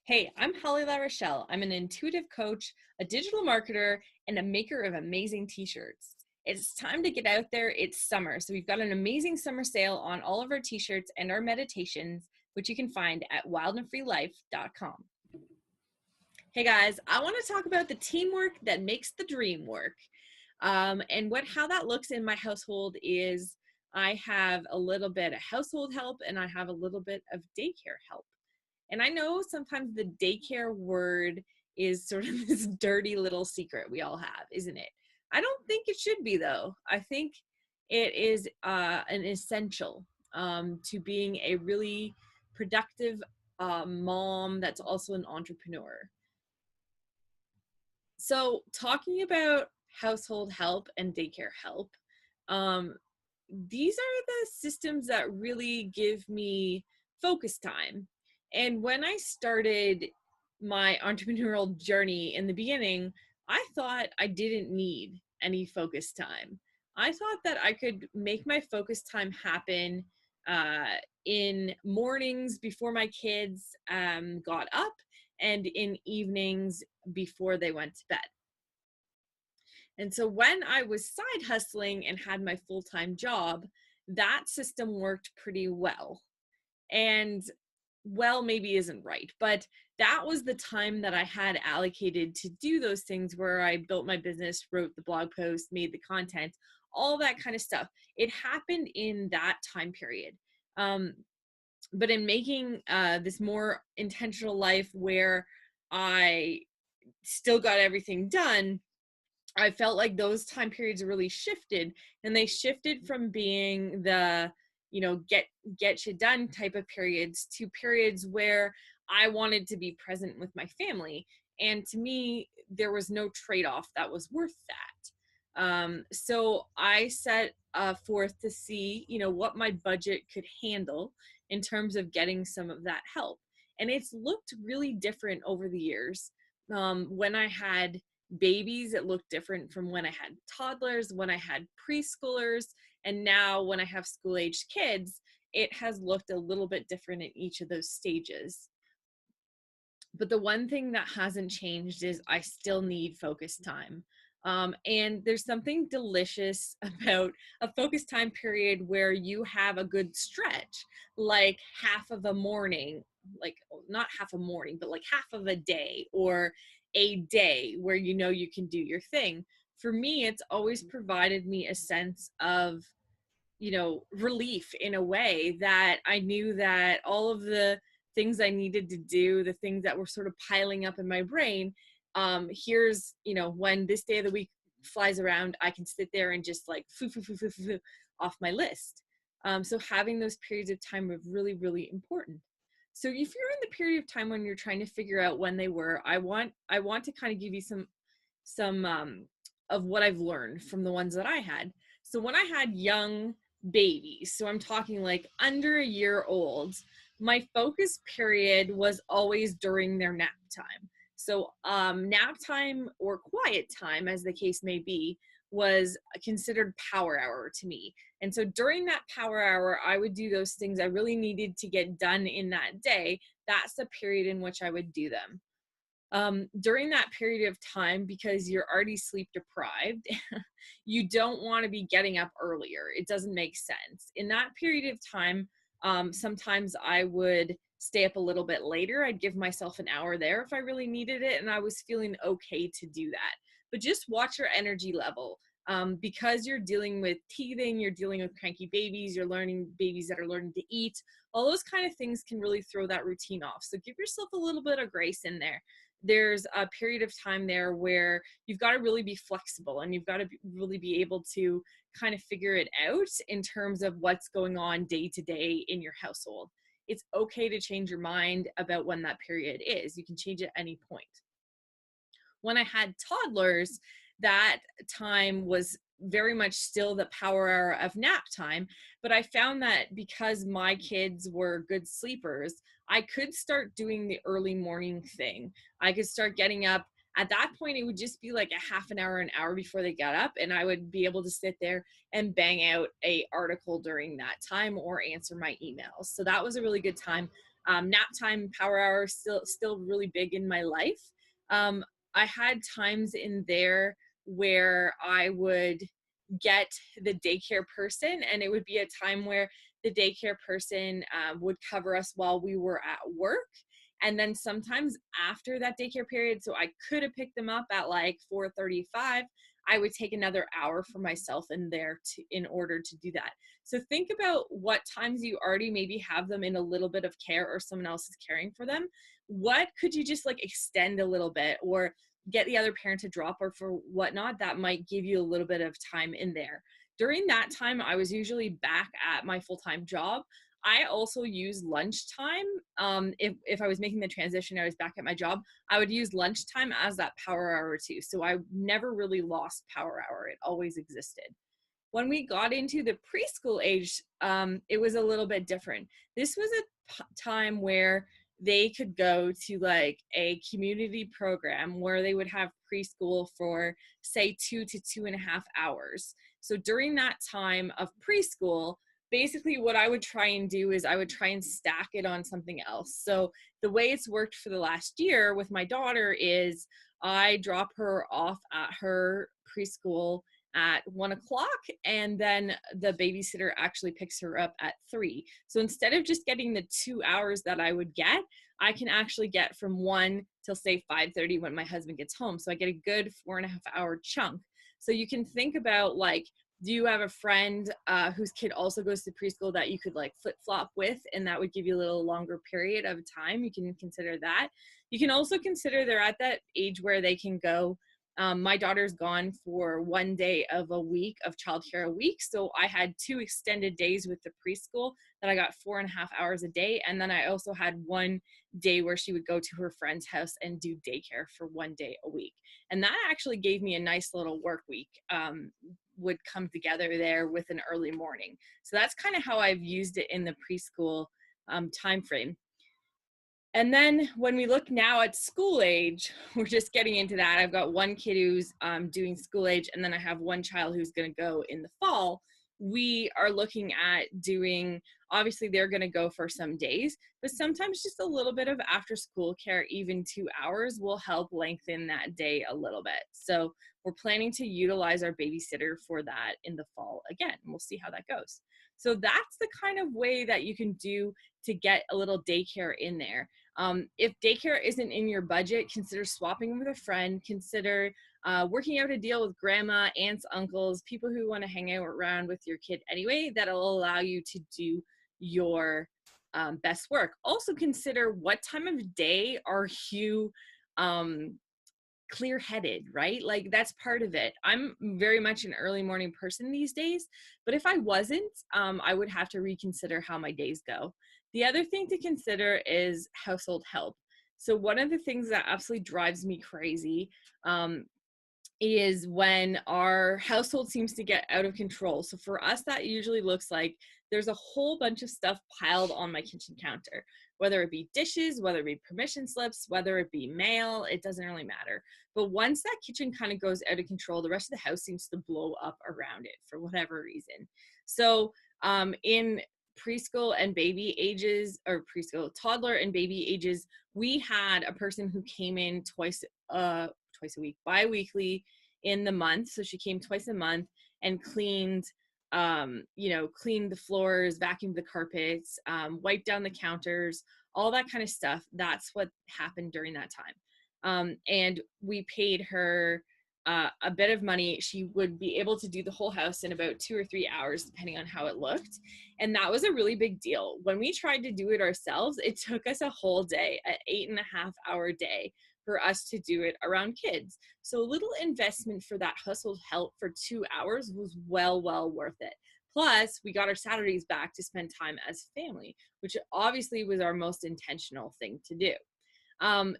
Hey, I'm Holly La Rochelle. I'm an intuitive coach, a digital marketer, and a maker of amazing t-shirts. It's time to get out there. It's summer, so we've got an amazing summer sale on all of our t-shirts and our meditations, which you can find at wildandfreelife.com. Hey guys, I want to talk about the teamwork that makes the dream work. And how that looks in my household is I have a little bit of household help and I have a little bit of daycare help. And I know sometimes the daycare word is sort of this dirty little secret we all have, isn't it? I don't think it should be, though. I think it is an essential to being a really productive mom that's also an entrepreneur. So, talking about household help and daycare help, um, these are the systems that really give me focus time. And when I started my entrepreneurial journey in the beginning, I thought I didn't need any focus time. I thought that I could make my focus time happen in mornings before my kids got up and in evenings before they went to bed. And so when I was side hustling and had my full-time job, that system worked pretty well. And well, maybe isn't right, but that was the time that I had allocated to do those things where I built my business, wrote the blog post, made the content, all that kind of stuff. It happened in that time period. But in making this more intentional life where I still got everything done, I felt like those time periods really shifted, and they shifted from being the, get you done type of periods to periods where I wanted to be present with my family. And to me, there was no trade-off that was worth that. So I set forth to see, what my budget could handle in terms of getting some of that help. And it's looked really different over the years. When I had babies, it looked different from when I had toddlers, when I had preschoolers, and now when I have school-aged kids, it has looked a little bit different in each of those stages. But the one thing that hasn't changed is I still need focus time. And there's something delicious about a focus time period where you have a good stretch, like half of a morning, like not half a morning, but like half of a day or a day where you can do your thing. For me, it's always provided me a sense of, relief in a way that I knew that all of the things I needed to do, the things that were sort of piling up in my brain, here's, when this day of the week flies around, I can sit there and just like foo, foo, foo, foo, foo, foo, off my list. So having those periods of time are really, really important. So if you're in the period of time when you're trying to figure out when they were, I want to kind of give you some of what I've learned from the ones that I had. So when I had young babies, so I'm talking like under a year old, my focus period was always during their nap time. So nap time or quiet time, as the case may be, was considered power hour to me. And so during that power hour, I would do those things I really needed to get done in that day. That's the period in which I would do them. During that period of time, because you're already sleep deprived, you don't want to be getting up earlier. It doesn't make sense. In that period of time, sometimes I would stay up a little bit later. I'd give myself an hour there if I really needed it, and I was feeling okay to do that. But just watch your energy level. Because you're dealing with teething, you're dealing with cranky babies, you're learning babies that are learning to eat, all those kind of things can really throw that routine off. So give yourself a little bit of grace in there. There's a period of time there where you've got to really be flexible, and you've got to really be able to kind of figure it out in terms of what's going on day to day in your household. It's okay to change your mind about when that period is. You can change it at any point. When I had toddlers, that time was very much still the power hour of nap time. But I found that because my kids were good sleepers, I could start doing the early morning thing. I could start getting up. At that point, it would just be like a half an hour before they got up, and I would be able to sit there and bang out a article during that time or answer my emails. So that was a really good time. Nap time, power hour, still really big in my life. Um, I had times in there where I would get the daycare person, and it would be a time where the daycare person would cover us while we were at work. And then sometimes after that daycare period, so I could have picked them up at like 4:35, I would take another hour for myself in there in order to do that. So think about what times you already maybe have them in a little bit of care or someone else is caring for them. What could you just like extend a little bit, or get the other parent to drop, or for whatnot, that might give you a little bit of time in there. During that time, I was usually back at my full-time job. I also use lunchtime. If I was making the transition, I was back at my job, I would use lunchtime as that power hour too. So I never really lost power hour. It always existed. When we got into the preschool age, it was a little bit different. This was a time where they could go to like a community program where they would have preschool for say 2 to 2.5 hours. So during that time of preschool, basically what I would try and do is I would try and stack it on something else. So the way it's worked for the last year with my daughter is I drop her off at her preschool at 1 o'clock, and then the babysitter actually picks her up at 3. So instead of just getting the 2 hours that I would get, I can actually get from 1 till say 5:30 when my husband gets home. So I get a good 4.5 hour chunk. So you can think about like, do you have a friend whose kid also goes to preschool that you could like flip flop with, and that would give you a little longer period of time? You can consider that. You can also consider they're at that age where they can go. My daughter's gone for 1 day of a week of childcare a week. So I had 2 extended days with the preschool that I got 4.5 hours a day. And then I also had 1 day where she would go to her friend's house and do daycare for 1 day a week. And that actually gave me a nice little work week, would come together there with an early morning. So that's kind of how I've used it in the preschool time frame. And then when we look now at school age, we're just getting into that. I've got one kid who's doing school age, and then I have one child who's going to go in the fall. We are looking at doing, obviously they're going to go for some days, but sometimes just a little bit of after school care, even 2 hours, will help lengthen that day a little bit. So we're planning to utilize our babysitter for that in the fall again. We'll see how that goes. So that's the kind of way that you can do to get a little daycare in there. If daycare isn't in your budget, consider swapping with a friend. Consider working out a deal with grandma, aunts, uncles, people who want to hang out around with your kid anyway. That'll allow you to do your best work. Also consider what time of day are you clear-headed, right? Like that's part of it. I'm very much an early morning person these days, but if I wasn't, I would have to reconsider how my days go. The other thing to consider is household help. So one of the things that absolutely drives me crazy is when our household seems to get out of control. So for us, that usually looks like there's a whole bunch of stuff piled on my kitchen counter, whether it be dishes, whether it be permission slips, whether it be mail, it doesn't really matter. But once that kitchen kind of goes out of control, the rest of the house seems to blow up around it for whatever reason. So in preschool and baby ages, or preschool, toddler and baby ages, we had a person who came in twice a week, bi-weekly in the month. So she came twice a month and cleaned, cleaned the floors, vacuumed the carpets, wiped down the counters, all that kind of stuff. That's what happened during that time. And we paid her a bit of money. She would be able to do the whole house in about 2 or 3 hours, depending on how it looked. And that was a really big deal. When we tried to do it ourselves, it took us a whole day, an 8.5 hour day for us to do it around kids. So a little investment for that household help for 2 hours was well worth it. Plus, we got our Saturdays back to spend time as family, which obviously was our most intentional thing to do.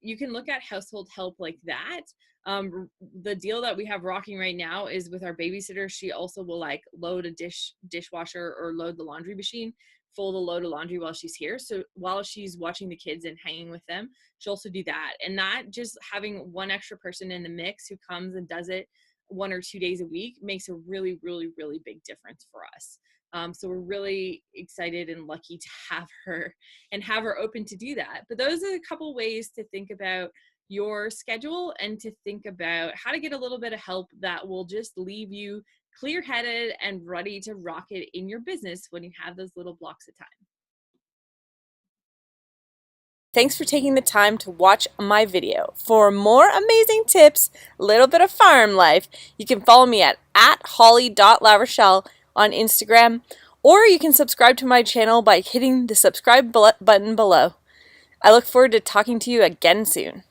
You can look at household help like that. The deal that we have rocking right now is with our babysitter. She also will like load a dishwasher or load the laundry machine, fold a load of laundry while she's here. So while she's watching the kids and hanging with them, she'll also do that. And that, just having one extra person in the mix who comes and does it 1 or 2 days a week, makes a really big difference for us. So we're really excited and lucky to have her and have her open to do that. But those are a couple ways to think about your schedule and to think about how to get a little bit of help that will just leave you clear-headed and ready to rock it in your business when you have those little blocks of time. Thanks for taking the time to watch my video. For more amazing tips, a little bit of farm life, you can follow me at holly.larochelle on Instagram, or you can subscribe to my channel by hitting the subscribe button below. I look forward to talking to you again soon.